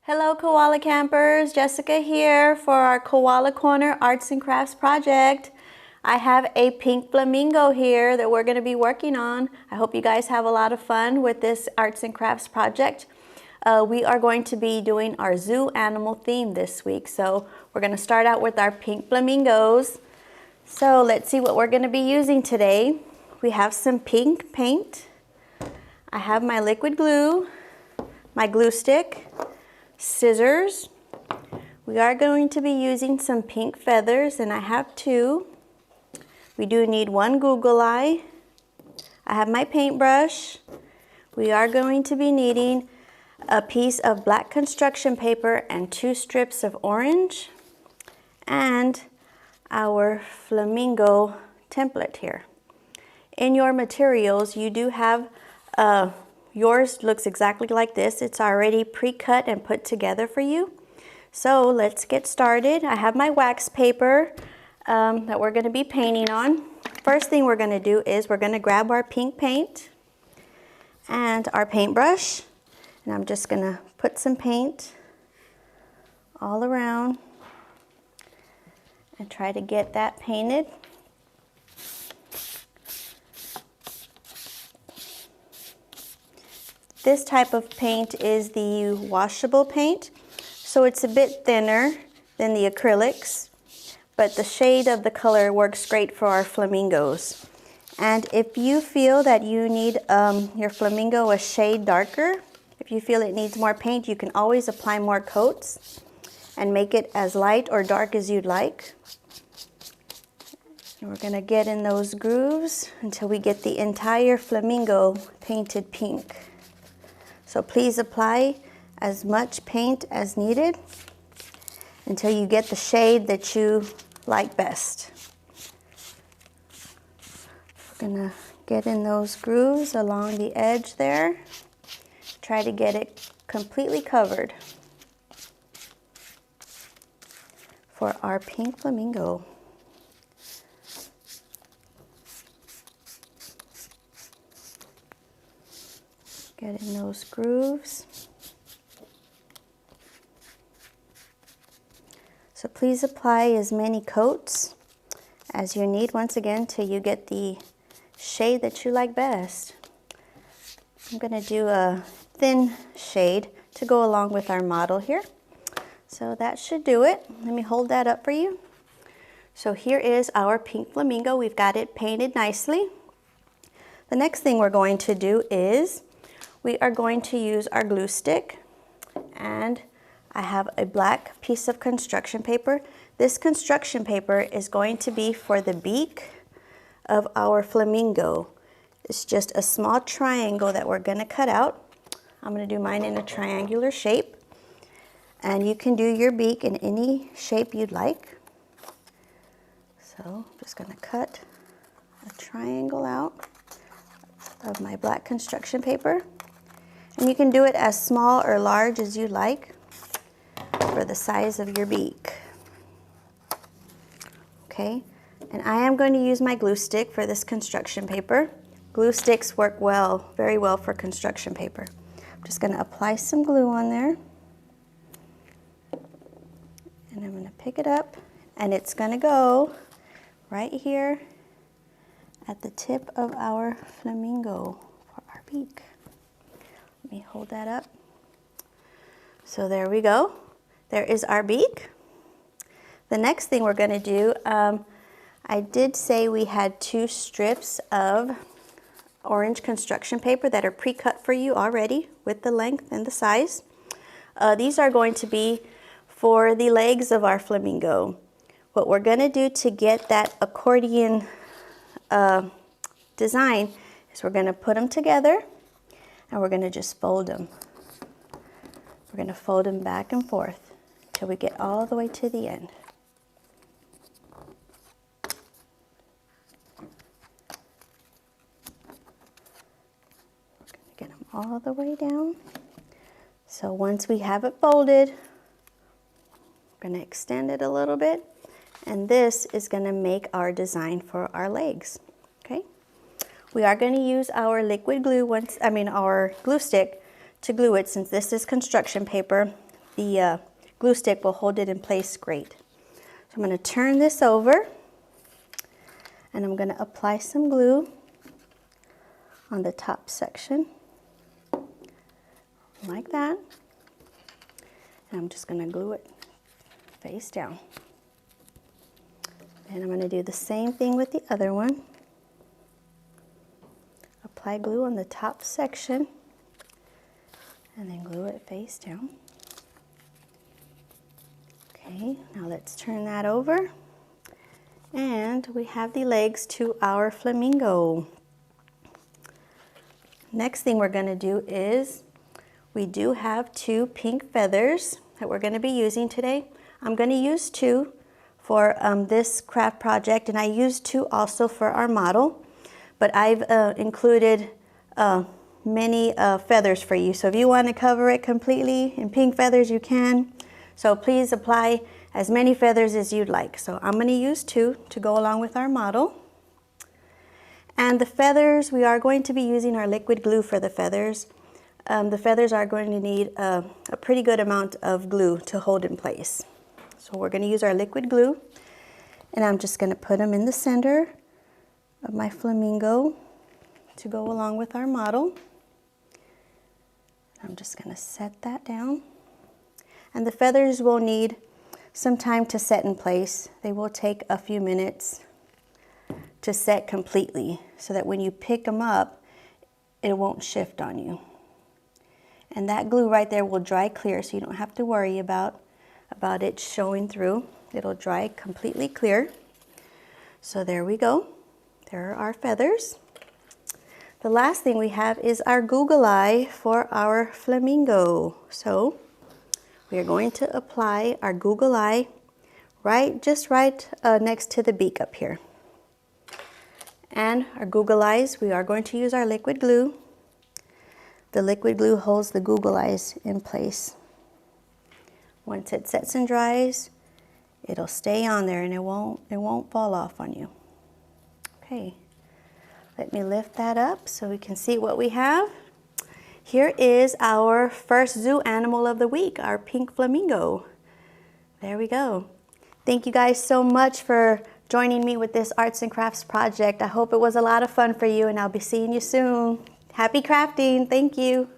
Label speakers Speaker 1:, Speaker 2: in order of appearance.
Speaker 1: Hello Koala Campers, Jessica here for our Koala Corner Arts and Crafts project. I have a pink flamingo here that we're going to be working on. I hope you guys have a lot of fun with this Arts and Crafts project. We are going to be doing our zoo animal theme this week. So we're going to start out with our pink flamingos. So let's see what we're going to be using today. We have some pink paint. I have my liquid glue, my glue stick, scissors. We are going to be using some pink feathers, and I have two. We do need one Google eye. I have my paintbrush. We are going to be needing a piece of black construction paper and 2 strips of orange, and our flamingo template here. In your materials, you do have yours looks exactly like this. It's already pre-cut and put together for you. So let's get started. I have my wax paper that we're going to be painting on. First thing we're going to do is we're going to grab our pink paint and our paintbrush. And I'm just going to put some paint all around and try to get that painted. This type of paint is the washable paint, so it's a bit thinner than the acrylics, but the shade of the color works great for our flamingos. And if you feel that you need your flamingo a shade darker, if you feel it needs more paint, you can always apply more coats and make it as light or dark as you'd like. And we're going to get in those grooves until we get the entire flamingo painted pink. So please apply as much paint as needed until you get the shade that you like best. We're gonna get in those grooves along the edge there. Try to get it completely covered for our pink flamingo. Get in those grooves. So please apply as many coats as you need, once again, till you get the shade that you like best. I'm going to do a thin shade to go along with our model here. So that should do it. Let me hold that up for you. So here is our pink flamingo. We've got it painted nicely. The next thing we're going to do is we are going to use our glue stick, and I have a black piece of construction paper. This construction paper is going to be for the beak of our flamingo. It's just a small triangle that we're going to cut out. I'm going to do mine in a triangular shape, and you can do your beak in any shape you'd like. So I'm just going to cut a triangle out of my black construction paper. And you can do it as small or large as you like for the size of your beak. Okay, and I am going to use my glue stick for this construction paper. Glue sticks work well, very well for construction paper. I'm just going to apply some glue on there. And I'm going to pick it up, and it's going to go right here at the tip of our flamingo for our beak. Let me hold that up. So there we go. There is our beak. The next thing we're going to do, I did say we had 2 strips of orange construction paper that are pre-cut for you already with the length and the size. These are going to be for the legs of our flamingo. What we're going to do to get that accordion design is we're going to put them together, and we're going to just fold them. We're going to fold them back and forth until we get all the way to the end. We're going to get them all the way down. So once we have it folded, we're going to extend it a little bit, and this is going to make our design for our legs. Okay? We are going to use our liquid glue our glue stick to glue it, since this is construction paper. the glue stick will hold it in place great. So I'm going to turn this over and I'm going to apply some glue on the top section like that. And I'm just going to glue it face down. And I'm going to do the same thing with the other one. Apply glue on the top section and then glue it face down. Okay, now let's turn that over. And we have the legs to our flamingo. Next thing we're going to do is we do have 2 pink feathers that we're going to be using today. I'm going to use 2 for this craft project, and I used 2 also for our model, but I've included many feathers for you. So if you want to cover it completely in pink feathers, you can. So please apply as many feathers as you'd like. So I'm going to use 2 to go along with our model. And the feathers, we are going to be using our liquid glue for the feathers. The feathers are going to need a pretty good amount of glue to hold in place. So we're going to use our liquid glue, and I'm just going to put them in the center of my flamingo to go along with our model. I'm just going to set that down. And the feathers will need some time to set in place. They will take a few minutes to set completely so that when you pick them up, it won't shift on you. And that glue right there will dry clear, so you don't have to worry about it showing through. It'll dry completely clear. So there we go. There are our feathers. The last thing we have is our Google Eye for our flamingo. So we are going to apply our Google Eye just right next to the beak up here. And our Google Eyes, we are going to use our liquid glue. The liquid glue holds the Google Eyes in place. Once it sets and dries, it'll stay on there and it won't fall off on you. Okay, let me lift that up so we can see what we have. Here is our first zoo animal of the week, our pink flamingo. There we go. Thank you guys so much for joining me with this arts and crafts project. I hope it was a lot of fun for you, and I'll be seeing you soon. Happy crafting. Thank you.